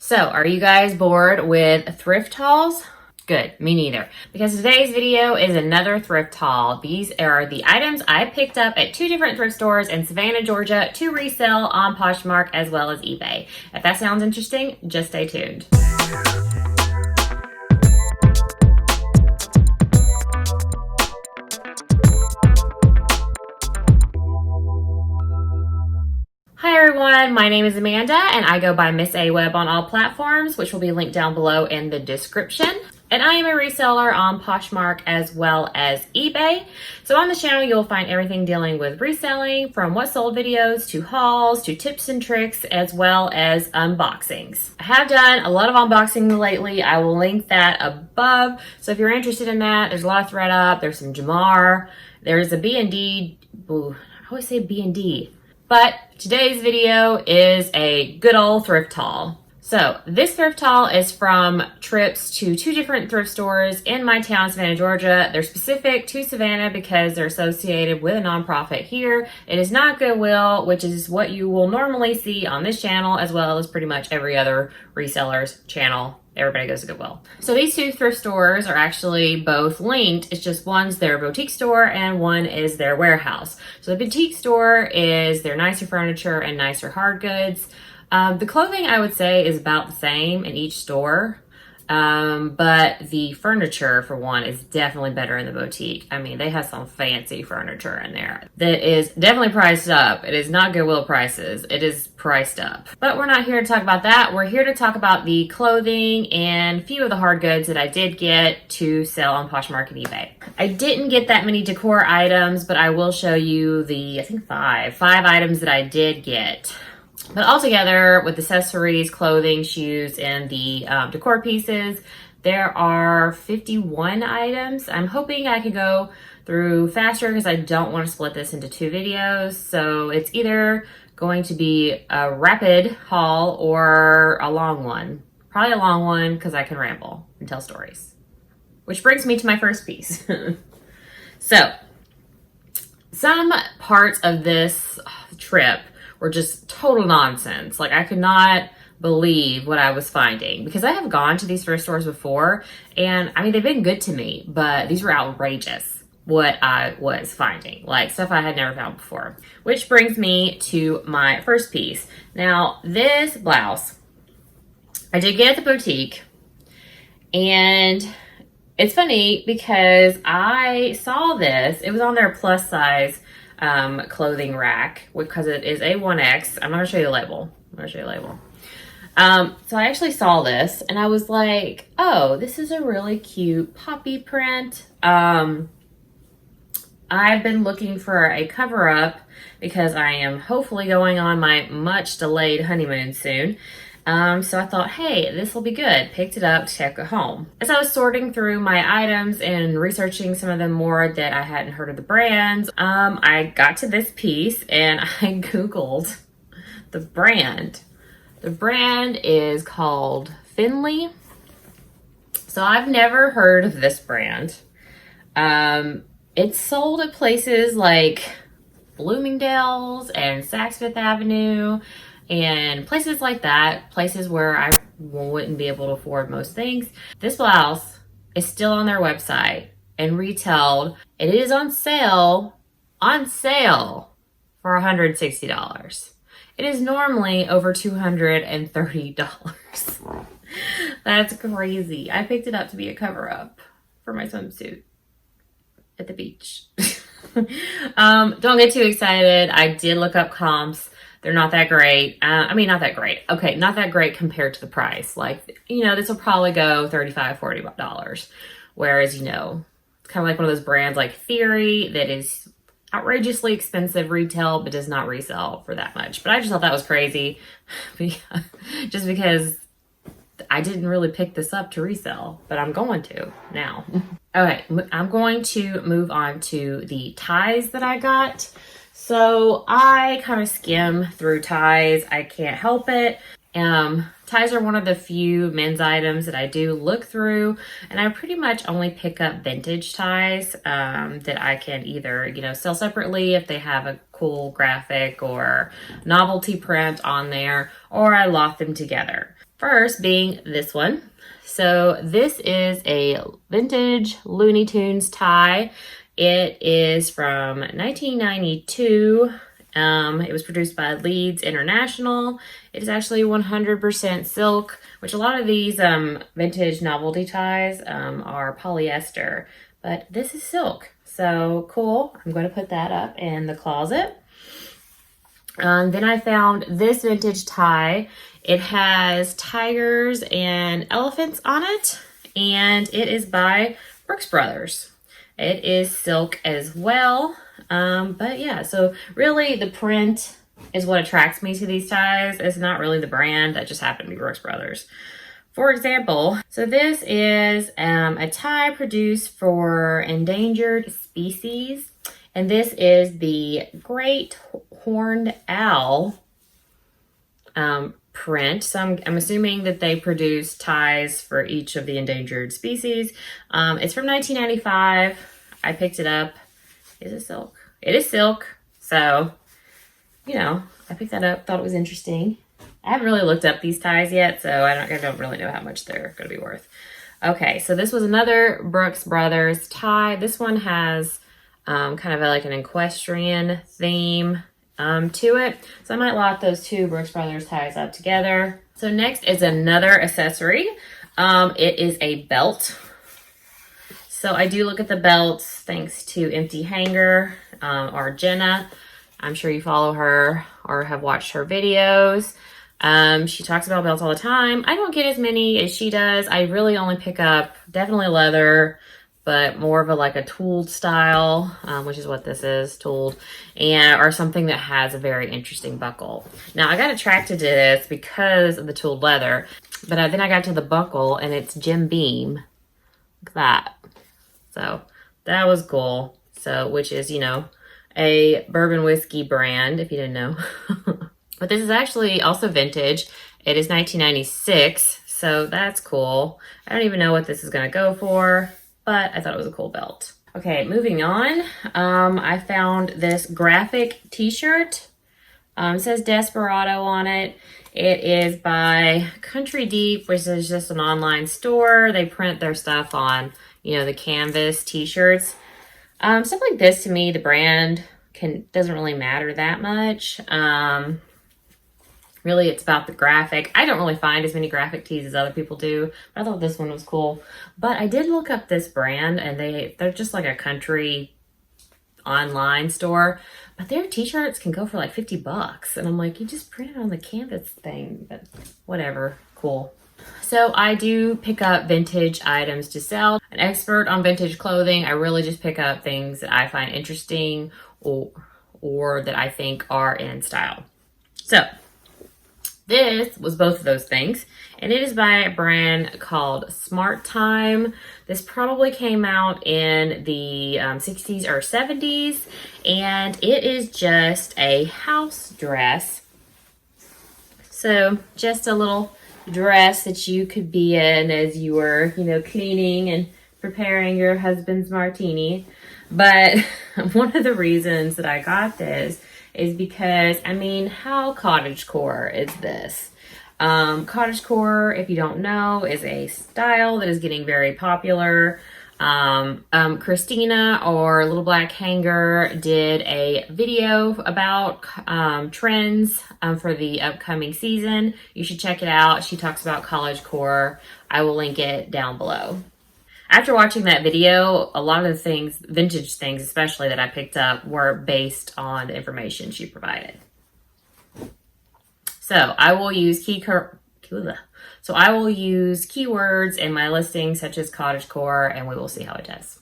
So, are you guys bored with thrift hauls? Good, me neither. Because today's video is another thrift haul. These are the items I picked up at 2 different thrift stores in Savannah, Georgia to resell on Poshmark as well as eBay. If that sounds interesting, just stay tuned. Hi everyone, my name is Amanda and I go by MSAWEBB on all platforms, which will be linked down below in the description. And I am a reseller on Poshmark as well as eBay. So on the channel, you'll find everything dealing with reselling, from what sold videos to hauls to tips and tricks, as well as unboxings. I have done a lot of unboxing lately. I will link that above. So if you're interested in that, there's a lot of ThredUp, there's some Jamar, there's a B&D, I always say B&D. But today's video is a good old thrift haul. So this thrift haul is from trips to 2 different thrift stores in my town, Savannah, Georgia. They're specific to Savannah because they're associated with a nonprofit here. It is not Goodwill, which is what you will normally see on this channel, as well as pretty much every other reseller's channel. Everybody goes to Goodwill. So these 2 thrift stores are actually both linked. It's just one's their boutique store and one is their warehouse. So the boutique store is their nicer furniture and nicer hard goods. The clothing, I would say, is about the same in each store. But the furniture, for one, is definitely better in the boutique. I mean, they have some fancy furniture in there that is definitely priced up. It is not Goodwill prices. It is priced up. But we're not here to talk about that. We're here to talk about the clothing and a few of the hard goods that I did get to sell on Poshmark and eBay. I didn't get that many decor items, but I will show you the, I think five items that I did get. But altogether, with accessories, clothing, shoes, and the decor pieces, there are 51 items. I'm hoping I can go through faster because I don't want to split this into 2 videos. So it's either going to be a rapid haul or a long one. Probably a long one because I can ramble and tell stories. Which brings me to my first piece. So, some parts of this trip were just total nonsense. Like, I could not believe what I was finding, because I have gone to these thrift stores before and I mean, they've been good to me, but these were outrageous what I was finding, like stuff I had never found before. Which brings me to my first piece. Now, this blouse I did get at the boutique, and it's funny because I saw this, it was on their plus size clothing rack, because it is a 1X. I'm not gonna show you the label. So I actually saw this and I was like, oh, this is a really cute poppy print. I've been looking for a cover up because I am hopefully going on my much delayed honeymoon soon. So I thought, hey, this will be good. Picked it up to take it home. As I was sorting through my items and researching some of them more that I hadn't heard of the brands, I got to this piece and I Googled the brand. The brand is called Finley. So I've never heard of this brand. It's sold at places like Bloomingdale's and Saks Fifth Avenue, and places like that, places where I wouldn't be able to afford most things. This blouse is still on their website and retailed. It is on sale for $160. It is normally over $230. That's crazy. I picked it up to be a cover up for my swimsuit at the beach. Don't get too excited. I did look up comps. They're not that great. I mean, not that great. Okay, not that great compared to the price. Like, you know, this will probably go $35, $40. Whereas, you know, it's kind of like one of those brands like Theory that is outrageously expensive retail, but does not resell for that much. But I just thought that was crazy. Just because I didn't really pick this up to resell, but I'm going to now. Okay, I'm going to move on to the ties that I got. So I kind of skim through ties. I can't help it. Ties are one of the few men's items that I do look through, and I pretty much only pick up vintage ties that I can either, you know, sell separately if they have a cool graphic or novelty print on there, or I loft them together. First being this one. So this is a vintage Looney Tunes tie. It is from 1992. It was produced by Leeds International. It is actually 100% silk, which a lot of these vintage novelty ties are polyester, but this is silk. So cool. I'm going to put that up in the closet. Then I found this vintage tie. It has tigers and elephants on it, and it is by Brooks Brothers. It is silk as well. But yeah, so really the print is what attracts me to these ties. It's not really the brand, that just happened to be Brooks Brothers. For example, so this is a tie produced for endangered species, and this is the Great Horned Owl print. So I'm assuming that they produce ties for each of the endangered species. It's from 1995. I picked it up. Is it silk? It is silk. So, you know, I picked that up, thought it was interesting. I haven't really looked up these ties yet, so I don't really know how much they're going to be worth. Okay, so this was another Brooks Brothers tie. This one has kind of like an equestrian theme to it. So I might lock those two Brooks Brothers ties up together. So next is another accessory. It is a belt. So I do look at the belts thanks to Empty Hanger or Jenna. I'm sure you follow her or have watched her videos. She talks about belts all the time. I don't get as many as she does. I really only pick up definitely leather, but more of a tooled style, which is what this is, tooled, or something that has a very interesting buckle. Now I got attracted to this because of the tooled leather, but then I got to the buckle and it's Jim Beam. Look at that. So that was cool. So, which is, you know, a bourbon whiskey brand, if you didn't know. But this is actually also vintage. It is 1996, so that's cool. I don't even know what this is going to go for, but I thought it was a cool belt. Okay, moving on. I found this graphic t-shirt. It says Desperado on it. It is by Country Deep, which is just an online store. They print their stuff on, you know, the canvas t-shirts. Stuff like this, to me, the brand doesn't really matter that much. Really, it's about the graphic. I don't really find as many graphic tees as other people do, but I thought this one was cool. But I did look up this brand, and they're just like a country online store, but their t-shirts can go for like $50. And I'm like, you just print it on the canvas thing, but whatever, cool. So I do pick up vintage items to sell. An expert on vintage clothing, I really just pick up things that I find interesting or that I think are in style. So this was both of those things, and it is by a brand called Smart Time. This probably came out in the 60s or 70s, and it is just a house dress. So just a little dress that you could be in as you were, you know, cleaning and preparing your husband's martini. But one of the reasons that I got this is because, I mean, how cottagecore is this? Cottagecore, if you don't know, is a style that is getting very popular. Christina or Little Black Hanger did a video about trends for the upcoming season. You should check it out. She talks about cottagecore. I will link it down below. After watching that video, a lot of the things, vintage things especially, that I picked up were based on the information she provided. So I will use keywords in my listing, such as cottagecore, and we will see how it does.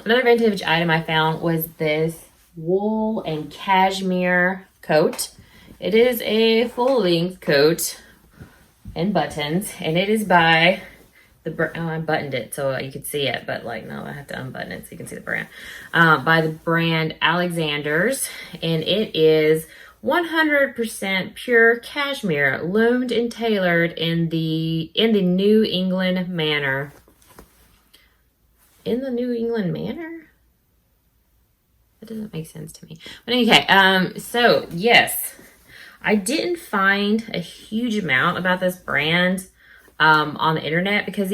Another vintage item I found was this wool and cashmere coat. It is a full-length coat and buttons, and it is by I buttoned it so you could see it, but no, I have to unbutton it so you can see the brand. By the brand Alexander's, and it is 100% pure cashmere, loomed and tailored in the New England manner. In the New England manner? That doesn't make sense to me. But okay, so yes, I didn't find a huge amount about this brand on the internet because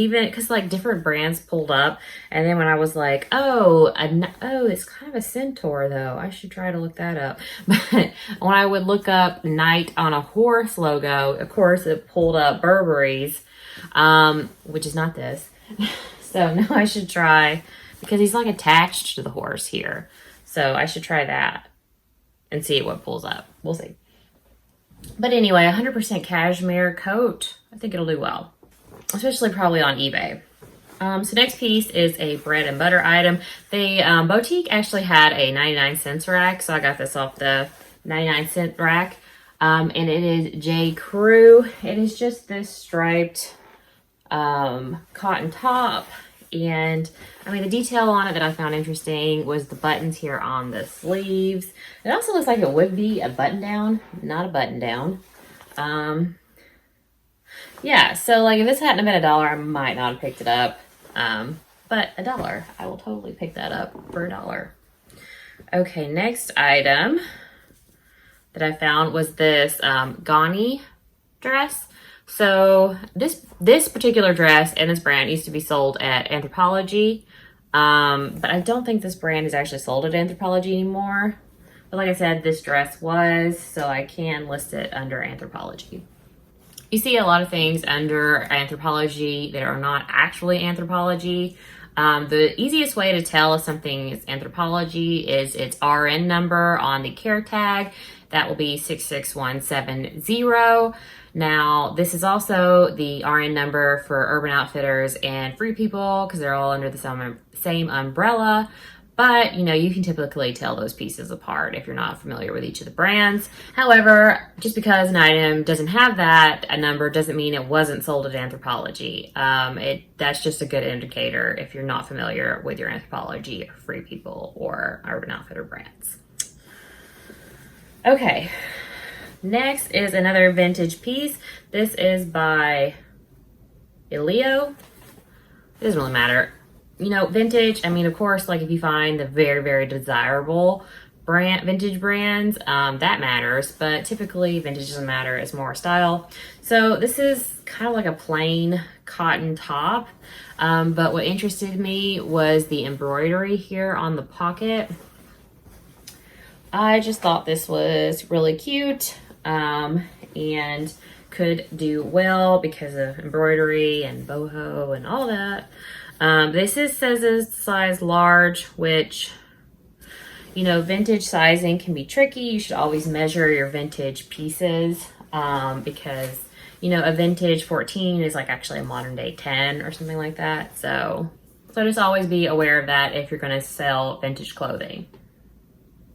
like different brands pulled up, and then when I was like, oh, it's kind of a centaur though, I should try to look that up. But when I would look up Knight on a horse logo, of course it pulled up Burberry's, which is not this. So now I should try, because he's like attached to the horse here, so I should try that and see what pulls up. We'll see. But anyway, 100% cashmere coat. I think it'll do well, especially probably on eBay. So next piece is a bread and butter item. The boutique actually had a 99-cent rack, so I got this off the 99-cent rack. And it is J. Crew. It is just this striped cotton top. And I mean, the detail on it that I found interesting was the buttons here on the sleeves. It also looks like it would be a button down, not a button down. Yeah, so like if this hadn't been $1, I might not have picked it up. But $1, I will totally pick that up for $1. Okay, next item that I found was this Gani dress. So this particular dress and this brand used to be sold at Anthropologie, but I don't think this brand is actually sold at Anthropologie anymore. But like I said, this dress was, so I can list it under Anthropologie. You see a lot of things under Anthropologie that are not actually Anthropologie. The easiest way to tell if something is Anthropologie is its RN number on the care tag. That will be 66170. Now, this is also the RN number for Urban Outfitters and Free People because they're all under the same umbrella. But, you know, you can typically tell those pieces apart if you're not familiar with each of the brands. However, just because an item doesn't have a number doesn't mean it wasn't sold at Anthropologie. That's just a good indicator if you're not familiar with your Anthropologie or Free People or Urban Outfitter brands. Okay. Next is another vintage piece. This is by Ilio. It doesn't really matter. You know, vintage, I mean, of course, like if you find the very, very desirable vintage brands, that matters. But typically, vintage doesn't matter. It's more style. So this is kind of like a plain cotton top. But what interested me was the embroidery here on the pocket. I just thought this was really cute. And could do well because of embroidery and boho and all that. This says it's size large, which, you know, vintage sizing can be tricky. You should always measure your vintage pieces because, you know, a vintage 14 is like actually a modern day 10 or something like that. So just always be aware of that if you're going to sell vintage clothing.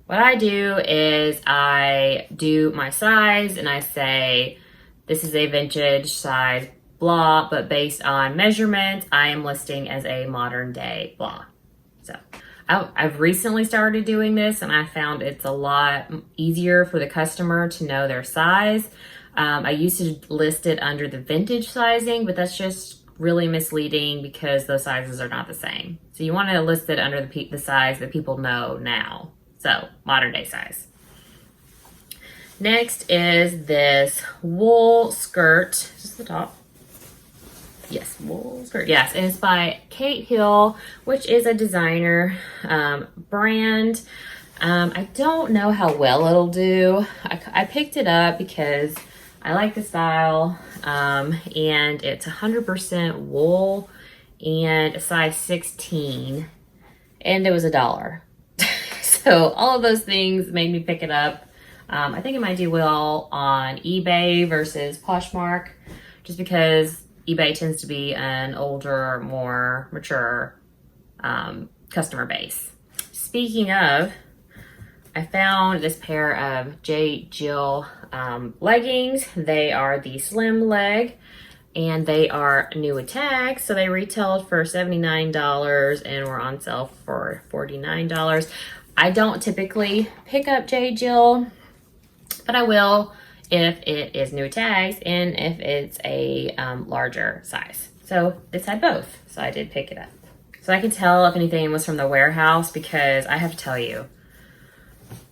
What I do is I do my size and I say, this is a vintage size blah, but based on measurements, I am listing as a modern day blah. So I've recently started doing this and I found it's a lot easier for the customer to know their size. I used to list it under the vintage sizing, but that's just really misleading because those sizes are not the same. So you want to list it under the size that people know now. So, modern day size. Next is this wool skirt. Is this the top? Yes, wool skirt. Yes, and it's by Kate Hill, which is a designer brand. I don't know how well it'll do. I picked it up because I like the style, and it's 100% wool and a size 16, and it was $1. So all of those things made me pick it up. I think it might do well on eBay versus Poshmark, just because eBay tends to be an older, more mature customer base. Speaking of, I found this pair of Jill leggings. They are the slim leg, and they are new with tags. So they retailed for $79 and were on sale for $49. I don't typically pick up Jill, but I will if it is new tags and if it's a larger size. So this had both, so I did pick it up. So I could tell if anything was from the warehouse because I have to tell you,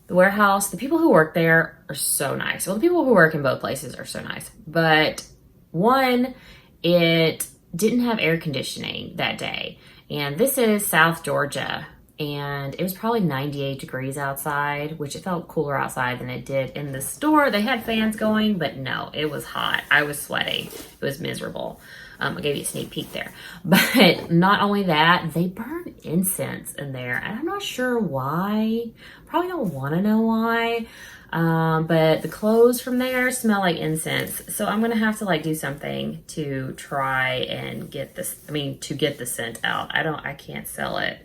The warehouse, the people who work there are so nice. Well, the people who work in both places are so nice. But one, it didn't have air conditioning that day. And this is South Georgia. And it was probably 98 degrees outside, which it felt cooler outside than it did in the store. They had fans going, but no, it was hot. I was sweating. It was miserable. I gave you a sneak peek there. But not only that, they burn incense in there. And I'm not sure why. Probably don't want to know why. But the clothes from there smell like incense. So I'm going to have to like do something to try and get this, to get the scent out. I can't sell it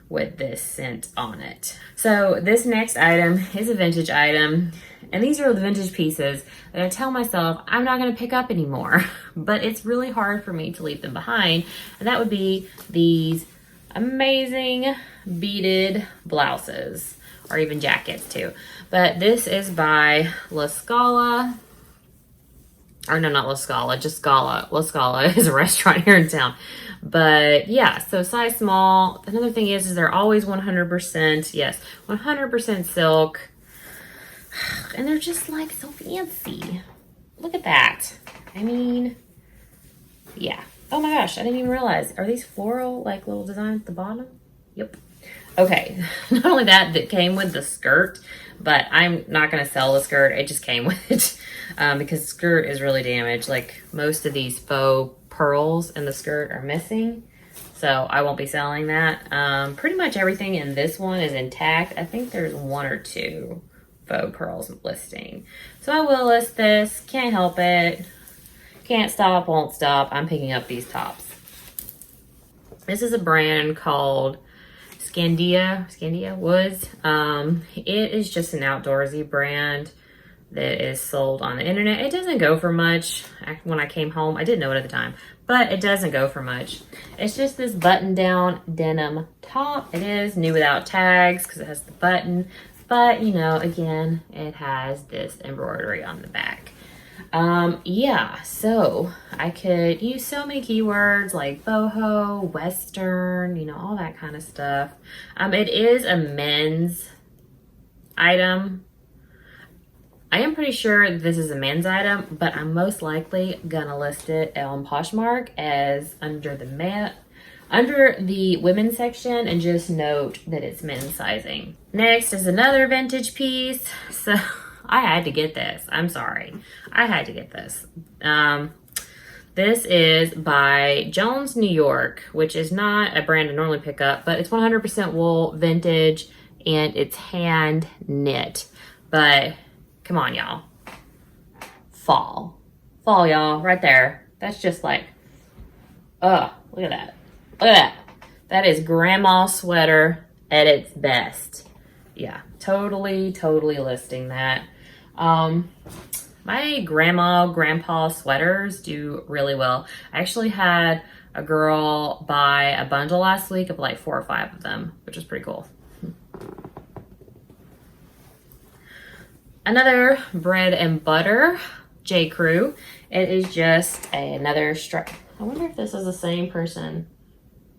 with this scent on it. So this next item is a vintage item, and these are the vintage pieces that I tell myself I'm not going to pick up anymore, but it's really hard for me to leave them behind, and that would be these amazing beaded blouses, or even jackets too. But this is by La Scala, or no, not La Scala, just Scala. La Scala is a restaurant here in town. But yeah, so size small. Another thing is they're always 100%, yes, 100% silk. And they're just like so fancy. Look at that. Yeah. Oh my gosh, I didn't even realize. Are these floral, like little designs at the bottom? Yep. Okay, not only that, that came with the skirt, but I'm not going to sell the skirt. It just came with it because the skirt is really damaged. Like most of these faux pearls in the skirt are missing, so I won't be selling that. Pretty much everything in this one is intact. I think there's one or two faux pearls listing. So I will list this. Can't help it. Can't stop, won't stop. I'm picking up these tops. This is a brand called Scandia Woods. It is just an outdoorsy brand that is sold on the internet. It doesn't go for much. When I came home, I didn't know it at the time, but it doesn't go for much. It's just this button-down denim top. It is new without tags because it has the button, but you know, again, it has this embroidery on the back. Yeah, so I could use so many keywords like boho, western, you know, all that kind of stuff. It is a men's item. I am pretty sure this is a men's item, but I'm most likely gonna list it on Poshmark as under the women's section, and just note that it's men's sizing. Next is another vintage piece. So I had to get this. I'm sorry. I had to get this. This is by Jones, New York, which is not a brand I normally pick up, but it's 100% wool, vintage, and it's hand knit. But come on, y'all. Fall, y'all, right there. That's just like, look at that. Look at that. That is grandma sweater at its best. Yeah, totally listing that. My grandpa sweaters do really well. I actually had a girl buy a bundle last week of like 4 or 5 of them, which is pretty cool. Another bread and butter J. Crew. It is just another stripe. I wonder if this is the same person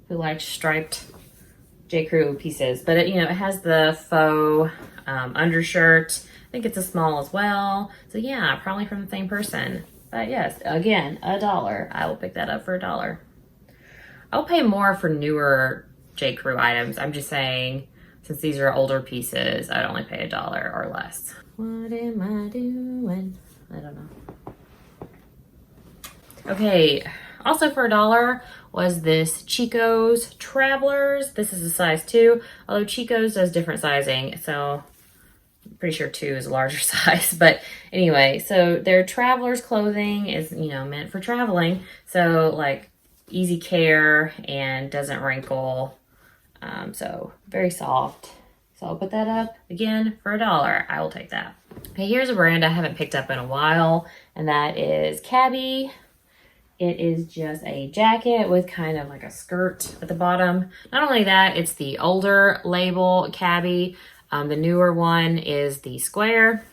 who likes striped J. Crew pieces, but it, you know, it has the faux undershirt. I think it's a small as well. So yeah, probably from the same person. But yes, again, $1. I will pick that up for $1. I'll pay more for newer J. Crew items. I'm just saying, since these are older pieces, I'd only pay $1 or less. What am I doing? I don't know. Okay, also for $1 was this Chico's Travelers. This is a size 2, although Chico's does different sizing, so I'm pretty sure 2 is a larger size. But anyway, so their Travelers clothing is, you know, meant for traveling. So like easy care and doesn't wrinkle. So very soft. So I'll put that up again for $1. I will take that. Okay, here's a brand I haven't picked up in a while, and that is Cabby. It is just a jacket with kind of like a skirt at the bottom. Not only that, it's the older label Cabby. The newer one is the square.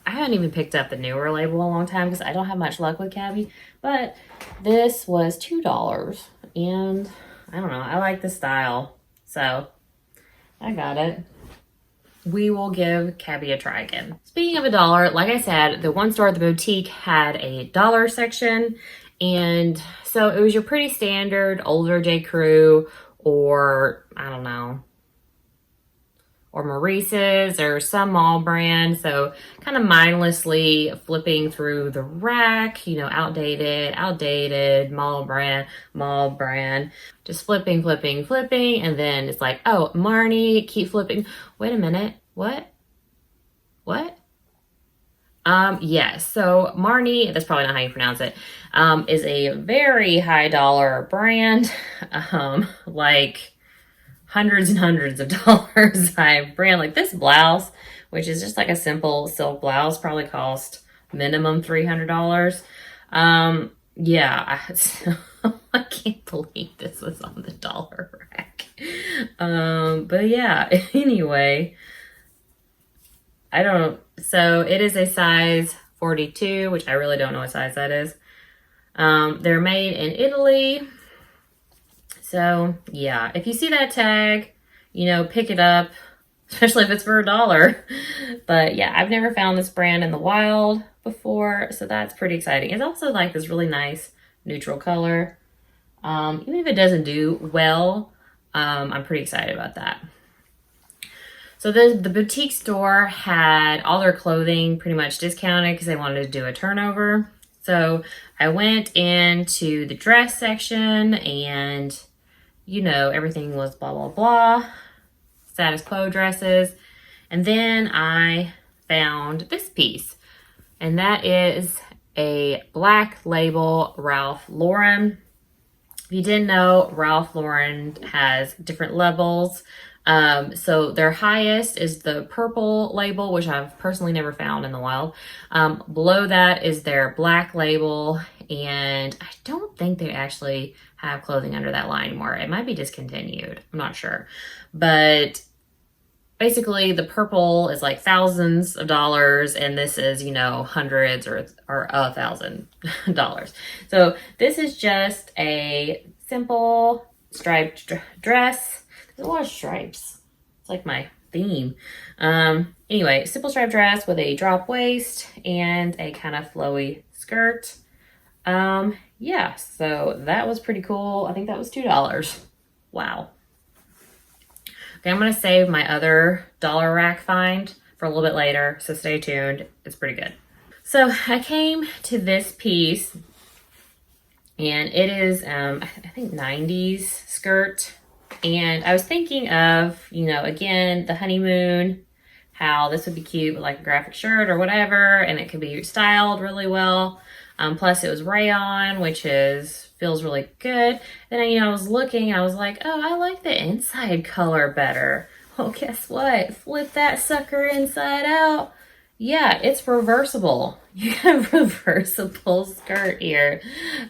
I haven't even picked up the newer label in a long time because I don't have much luck with Cabby. But this was $2, and I don't know, I like the style, so I got it. we will give Cabby a try again. Speaking of $1, like I said, the one store at the boutique had a dollar section. And so it was your pretty standard older J. Crew, or I don't know, or Maurice's or some mall brand. So kind of mindlessly flipping through the rack, you know, outdated, mall brand, just flipping. And then it's like, oh, Marnie, keep flipping. Wait a minute. What? Yes. So Marnie, that's probably not how you pronounce it, is a very high dollar brand, like hundreds and hundreds of dollars. I brand like this blouse, which is just like a simple silk blouse, probably cost minimum $300. Yeah, I can't believe this was on the dollar rack. But yeah, anyway, so it is a size 42, which I really don't know what size that is. They're made in Italy. So yeah, if you see that tag, you know, pick it up, especially if it's for $1. But yeah, I've never found this brand in the wild before, so that's pretty exciting. It's also like this really nice neutral color. Even if it doesn't do well, I'm pretty excited about that. So the boutique store had all their clothing pretty much discounted because they wanted to do a turnover. So I went into the dress section and, you know, everything was blah, blah, blah, status quo dresses. And then I found this piece, and that is a Black Label Ralph Lauren. If you didn't know, Ralph Lauren has different levels. So their highest is the purple label, which I've personally never found in the wild. Below that is their black label, and I don't think they actually have clothing under that line anymore. It might be discontinued. I'm not sure. But basically the purple is like thousands of dollars, and this is, you know, hundreds or $1,000. So this is just a simple striped dress. There's a lot of stripes. It's like my theme. Anyway, simple striped dress with a drop waist and a kind of flowy skirt. Yeah, so that was pretty cool. I think that was $2. Wow. Okay, I'm going to save my other dollar rack find for a little bit later, so stay tuned. It's pretty good. So I came to this piece, and it is, I think 90s skirt. And I was thinking of, you know, again, the honeymoon, how this would be cute with like a graphic shirt or whatever, and it could be styled really well. Plus it was rayon, which feels really good. Then, you know, I was looking and I was like, oh, I like the inside color better. Well, guess what? Flip that sucker inside out. Yeah, it's reversible. You have a reversible skirt here.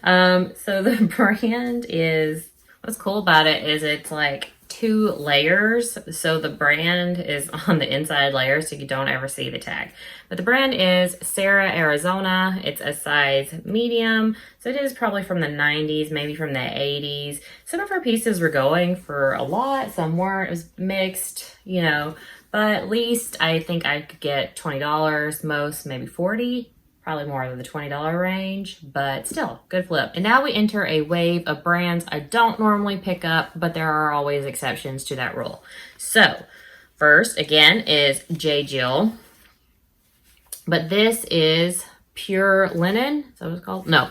So the brand is, what's cool about it is it's like 2 layers. So the brand is on the inside layer, so you don't ever see the tag. But the brand is Sarah, Arizona. It's a size medium. So it is probably from the 90s, maybe from the 80s. Some of her pieces were going for a lot. Some weren't. It was mixed, you know. But at least I think I could get $20, most maybe $40. Probably more than the $20 range, but still, good flip. And now we enter a wave of brands I don't normally pick up, but there are always exceptions to that rule. So, first, again, is Jill. But this is Pure Linen. Is that what it's called? No,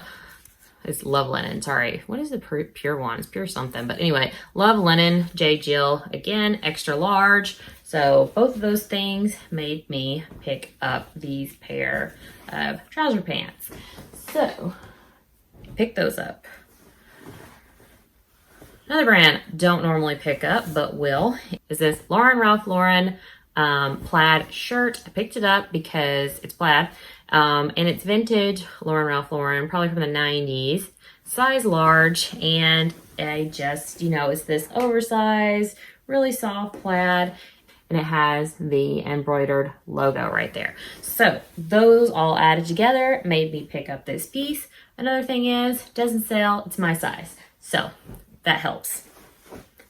it's Love Linen. Sorry. What is the pure one? It's Pure something. But anyway, Love Linen, Jill. Again, extra large. So both of those things made me pick up these pair of trouser pants. So pick those up. Another brand don't normally pick up but will is this Ralph Lauren plaid shirt. I picked it up because it's plaid and it's vintage Ralph Lauren, probably from the 90s, size large, and I just, you know, it's this oversized, really soft plaid. And it has the embroidered logo right there. So those all added together made me pick up this piece. Another thing is, doesn't sell, it's my size. So that helps.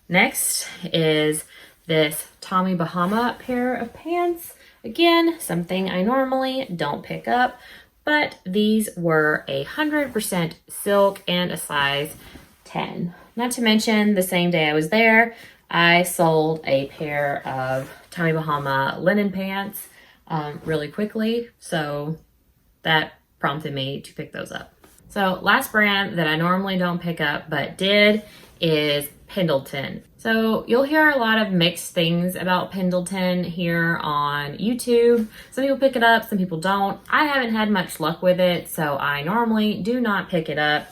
Next is this Tommy Bahama pair of pants. Again, something I normally don't pick up, but these were 100% silk and a size 10. Not to mention, the same day I was there, I sold a pair of Tommy Bahama linen pants really quickly, so that prompted me to pick those up. So last brand that I normally don't pick up but did is Pendleton. So you'll hear a lot of mixed things about Pendleton here on YouTube. Some people pick it up, some people don't. I haven't had much luck with it, so I normally do not pick it up.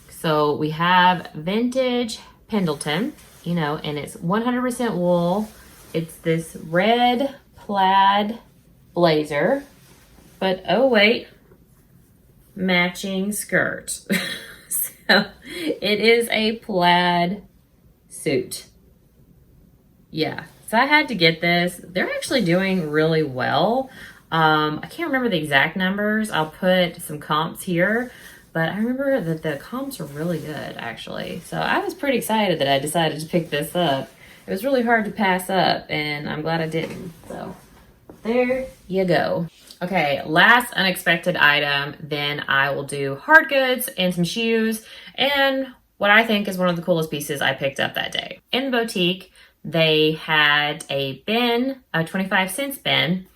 So we have vintage Pendleton, you know, and it's 100% wool. It's this red plaid blazer, but oh wait, matching skirt. So it is a plaid suit. Yeah, so I had to get this. They're actually doing really well. I can't remember the exact numbers. I'll put some comps here, but I remember that the comps are really good actually. So I was pretty excited that I decided to pick this up. It was really hard to pass up, and I'm glad I didn't. So there you go. Okay, last unexpected item, then I will do hard goods and some shoes and what I think is one of the coolest pieces I picked up that day. In the boutique, they had a bin, a 25-cent bin,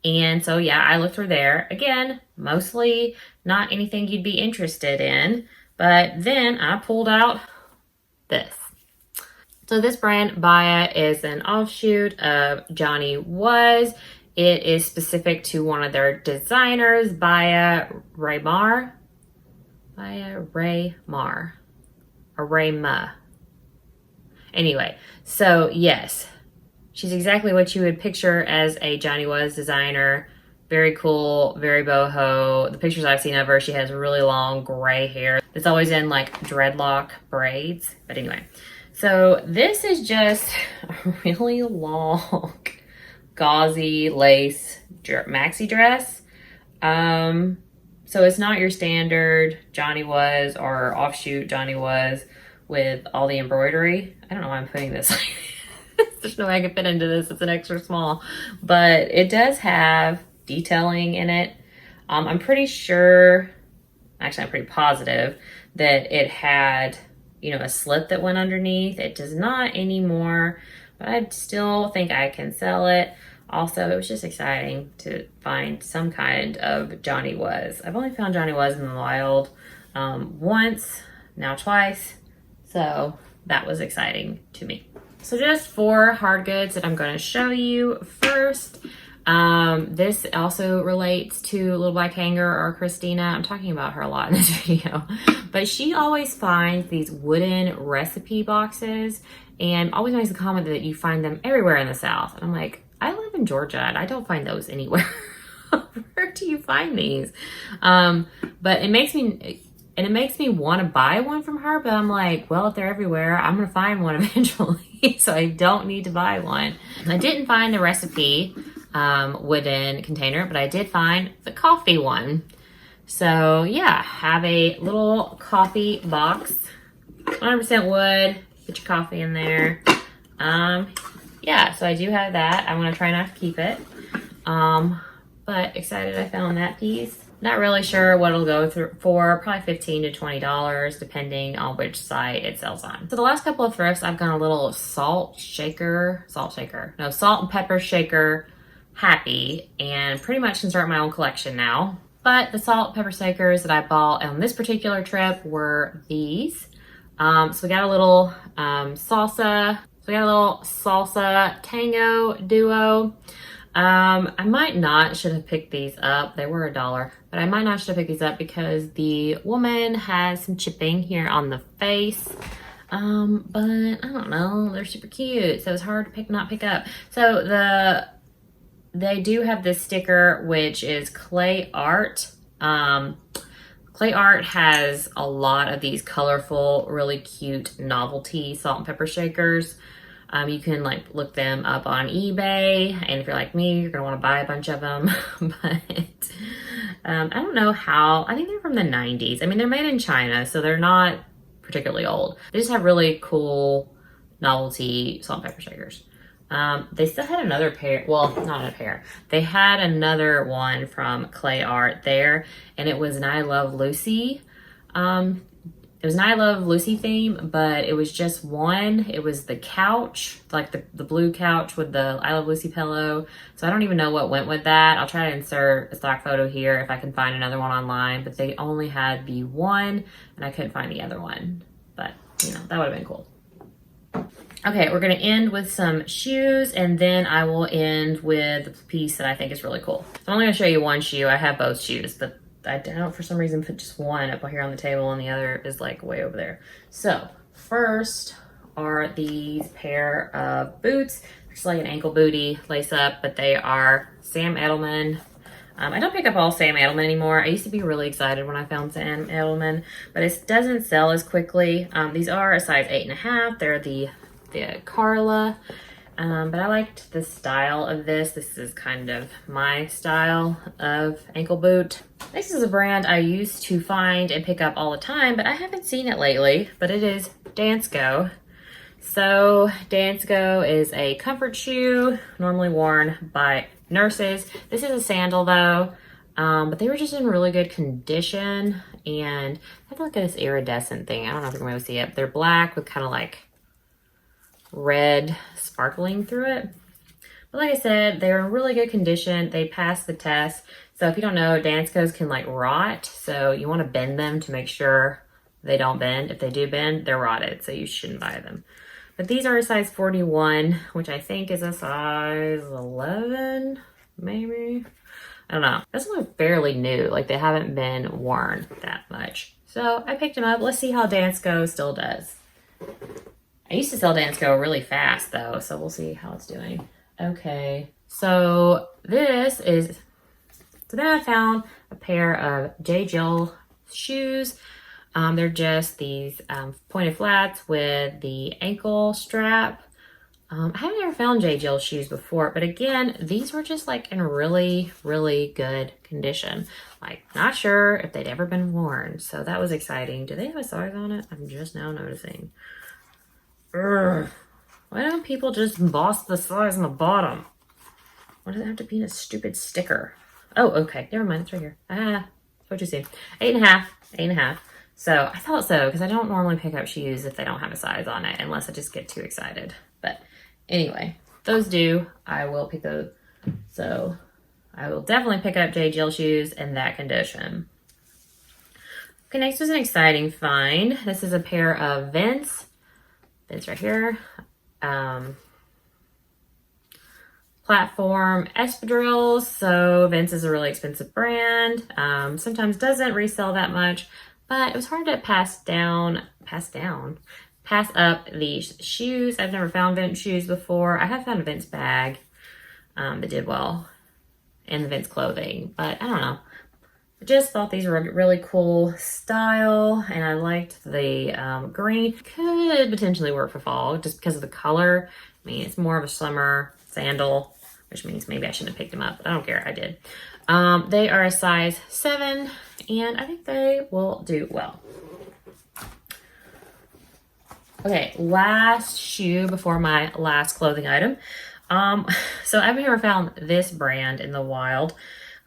and so yeah, I looked through there. Again, mostly not anything you'd be interested in, but then I pulled out this. So this brand, Baya, is an offshoot of Johnny Was. It is specific to one of their designers, Baya Raymar. Baya Raymar. Or Rayma. Anyway, so yes, she's exactly what you would picture as a Johnny Was designer. Very cool, very boho. The pictures I've seen of her, she has really long gray hair. It's always in like dreadlock braids. But anyway, so this is just a really long gauzy lace maxi dress. So it's not your standard Johnny Was or offshoot Johnny Was with all the embroidery. I don't know why I'm putting this like this. There's no way I can fit into this. It's an extra small, but it does have detailing in it. I'm pretty sure, actually I'm pretty positive that it had, you know, a slit that went underneath. It does not anymore, but I still think I can sell it. Also, it was just exciting to find some kind of Johnny Was. I've only found Johnny Was in the wild once, now twice. So that was exciting to me. So just 4 hard goods that I'm going to show you first. This also relates to Little Black Hanger or Christina. I'm talking about her a lot in this video, but she always finds these wooden recipe boxes and always makes a comment that you find them everywhere in the South. And I'm like, I live in Georgia and I don't find those anywhere. Where do you find these? But it makes me want to buy one from her, but I'm like, well, if they're everywhere, I'm going to find one eventually. So I don't need to buy one. I didn't find the recipe wooden container, but I did find the coffee one. So yeah, have a little coffee box, 100% wood, put your coffee in there. Yeah, so I do have that. I'm going to try not to keep it. But excited I found that piece. Not really sure what it'll go through for, probably $15 to $20, depending on which site it sells on. So the last couple of thrifts, I've gone a little salt and pepper shaker happy, and pretty much can start my own collection now. But the salt pepper shakers that I bought on this particular trip were these. So we got a little salsa. So we got a little salsa tango duo. I might not should have picked these up. They were $1, but I might not should have picked these up because the woman has some chipping here on the face. But I don't know, they're super cute, so it's hard to not pick up. So they do have this sticker, which is clay art. Clay art has a lot of these colorful, really cute novelty salt and pepper shakers. You can like look them up on eBay, and if you're like me, you're gonna want to buy a bunch of them. But I don't know how. I think they're from the 90s. I mean, they're made in China, so they're not particularly old. They just have really cool novelty salt and pepper shakers. They still had another pair, well, not a pair. They had another one from Clay Art there, and it was an I Love Lucy. It was an I Love Lucy theme, but it was just one. It was the couch, like the blue couch with the I Love Lucy pillow. So I don't even know what went with that. I'll try to insert a stock photo here if I can find another one online, but they only had the one and I couldn't find the other one. But, you know, that would have been cool. Okay, we're gonna end with some shoes and then I will end with the piece that I think is really cool. So I'm only gonna show you one shoe. I have both shoes, but I don't, for some reason, put just one up here on the table and the other is like way over there. So first are these pair of boots. It's like an ankle booty lace up, but they are Sam Edelman. I don't pick up all Sam Edelman anymore. I used to be really excited when I found Sam Edelman, but it doesn't sell as quickly. These are a size 8.5. They're the Carla. But I liked the style of this. This is kind of my style of ankle boot. This is a brand I used to find and pick up all the time, but I haven't seen it lately, but it is Dansko. So Dansko is a comfort shoe normally worn by nurses. This is a sandal though, but they were just in really good condition. And I have to look at this iridescent thing. I don't know if you're going to see it. They're black with kind of like red sparkling through it. But like I said, they're in really good condition. They passed the test. So if you don't know, Danskos can like rot. So you want to bend them to make sure they don't bend. If they do bend, they're rotted. So you shouldn't buy them. But these are a size 41, which I think is a size 11, maybe. I don't know. This one's fairly new. Like they haven't been worn that much. So I picked them up. Let's see how Dansko still does. I used to sell Dansko really fast though, so we'll see how it's doing. Okay, so then I found a pair of Jill shoes. They're just these pointed flats with the ankle strap. I haven't ever found Jill shoes before, but again, these were just like in really, really good condition. Like not sure if they'd ever been worn, so that was exciting. Do they have a size on it? I'm just now noticing. Why don't people just emboss the size on the bottom? Why does it have to be in a stupid sticker? Oh, okay. Never mind. It's right here. That's what you see. 8.5. 8.5. So I thought so because I don't normally pick up shoes if they don't have a size on it unless I just get too excited. But anyway, those do. I will pick those. So I will definitely pick up Jill shoes in that condition. Okay, next was an exciting find. This is a pair of Vince. It's right here. Platform espadrilles. So Vince is a really expensive brand. Sometimes doesn't resell that much, but it was hard to pass up these shoes. I've never found Vince shoes before. I have found a Vince bag that did well, and the Vince clothing, but I don't know. I just thought these were a really cool style, and I liked the green. Could potentially work for fall just because of the color. I mean, it's more of a summer sandal, which means maybe I shouldn't have picked them up, but I don't care, I did. They are a size 7, and I think they will do well. Okay, last shoe before my last clothing item. So I've never found this brand in the wild.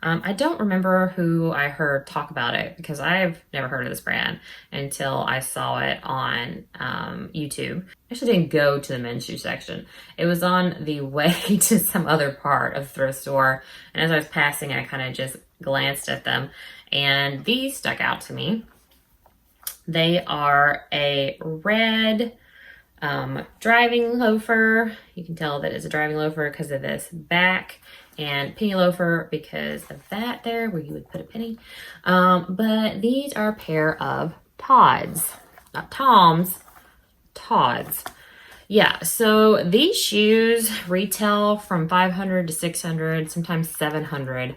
I don't remember who I heard talk about it because I've never heard of this brand until I saw it on YouTube. I actually didn't go to the men's shoe section. It was on the way to some other part of the thrift store. And as I was passing, I kind of just glanced at them. And these stuck out to me. They are a red driving loafer. You can tell that it's a driving loafer because of this back, and penny loafer because of that there where you would put a penny. But these are a pair of Todds, not Toms, Todds. Yeah, so these shoes retail from $500 to $600, sometimes $700.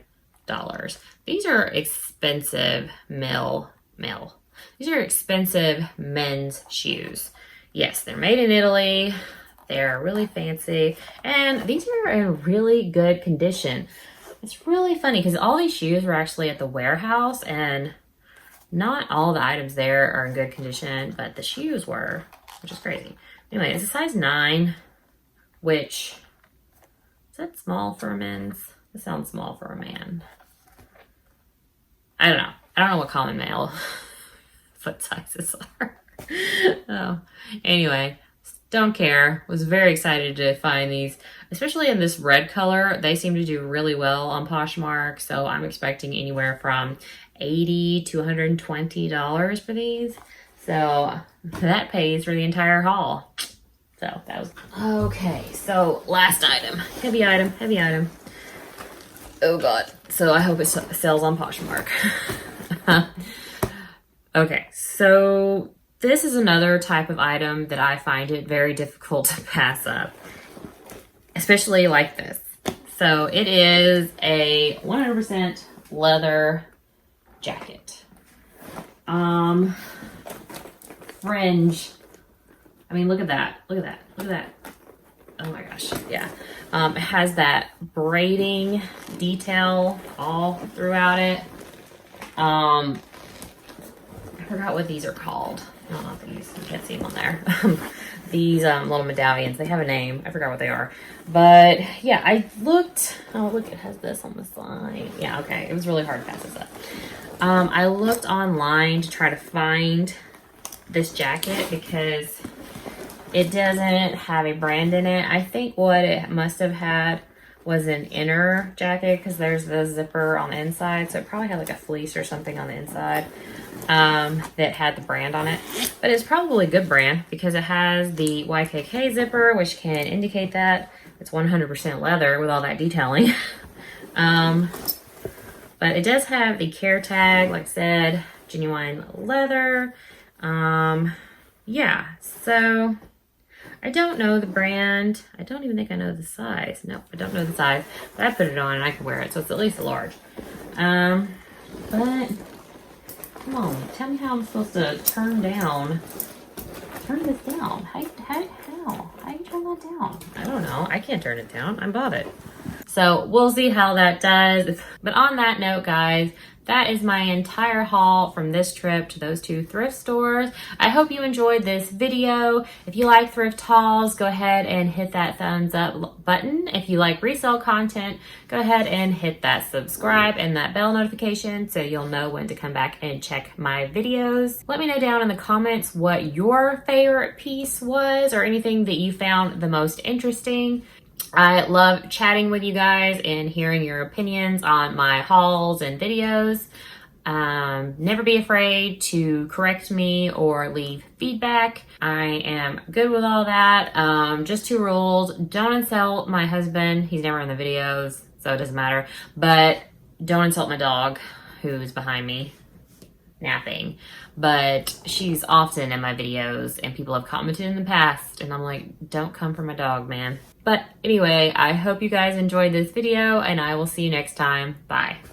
These are expensive These are expensive men's shoes. Yes, they're made in Italy. They're really fancy. And these are in really good condition. It's really funny because all these shoes were actually at the warehouse and Not all the items there are in good condition, but the shoes were, which is crazy. Anyway, it's a size 9, which, is that small for a men's? It sounds small for a man. I don't know. I don't know what common male foot sizes are. Oh, anyway, don't care. Was very excited to find these, especially in this red color. They seem to do really well on Poshmark, so I'm expecting anywhere from $80 to $120 for these. So that pays for the entire haul. So that was okay. So last item, heavy item, heavy item. Oh God. So I hope it sells on Poshmark. Okay, so this is another type of item that I find it very difficult to pass up, especially like this. So it is a 100% leather jacket. Fringe. I mean, look at that. Look at that. Look at that. Oh my gosh. Yeah. It has that braiding detail all throughout it. I forgot what these are called. No, not these. You can't see them on there. These little medallions. They have a name. I forgot what they are. But yeah, I looked. Oh, look, it has this on the side. Yeah, okay. It was really hard to pass this up. I looked online to try to find this jacket because it doesn't have a brand in it. I think what it must have had was an inner jacket because there's the zipper on the inside. So it probably had like a fleece or something on the inside that had the brand on it. But it's probably a good brand because it has the YKK zipper, which can indicate that it's 100% leather with all that detailing. But it does have the care tag, like I said, genuine leather. Yeah, so I don't know the brand. I don't even think I know the size. Nope, I don't know the size. But I put it on and I can wear it, so it's at least a large. But come on, tell me how I'm supposed to turn this down. How do you turn that down? I don't know. I can't turn it down. I bought it. So we'll see how that does. But on that note, guys, that is my entire haul from this trip to those 2 thrift stores. I hope you enjoyed this video. If you like thrift hauls, go ahead and hit that thumbs up button. If you like resale content, go ahead and hit that subscribe and that bell notification so you'll know when to come back and check my videos. Let me know down in the comments what your favorite piece was or anything that you found the most interesting. I love chatting with you guys and hearing your opinions on my hauls and videos. Never be afraid to correct me or leave feedback. I am good with all that. Just 2 rules. Don't insult my husband. He's never in the videos, so it doesn't matter. But don't insult my dog, who's behind me napping. But she's often in my videos and people have commented in the past and I'm like, don't come for my dog, man. But anyway, I hope you guys enjoyed this video and I will see you next time. Bye.